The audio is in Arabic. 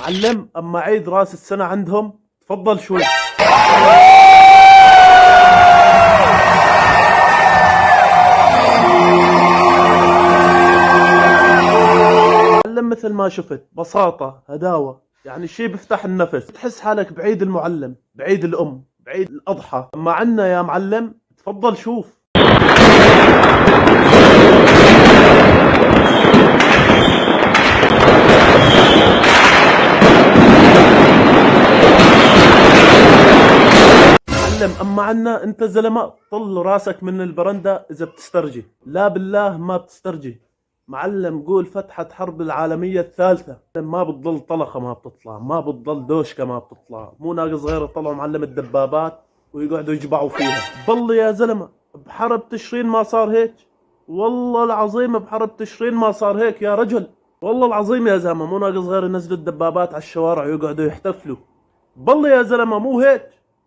معلم، اما عيد راس السنة عندهم تفضل شوي. معلم مثل ما شفت بساطة هداوة، يعني شي بيفتح النفس، تحس حالك بعيد المعلم، بعيد الأم، بعيد الأضحى. اما عنا يا معلم تفضل شوف. معلم اما عنا انت زلمه طل راسك من البرندة اذا بتسترجي، لا بالله ما بتسترجي. معلم قول فتحت حرب العالمية الثالثة ما بتضل طلقة ما بتطلع، ما بتضل دوشكة ما بتطلع، مو ناقص غير طلعوا معلم الدبابات ويقعدوا يجبعوا فيها. بالله يا زلمة بحرب تشرين ما صار هيك، والله العظيم بحرب تشرين ما صار هيك يا رجل، والله العظيم يا زلمة مو ناقص غير ينزلوا الدبابات على الشوارع ويقعدوا يحتفلوا. بالله يا زلمة مو هيك.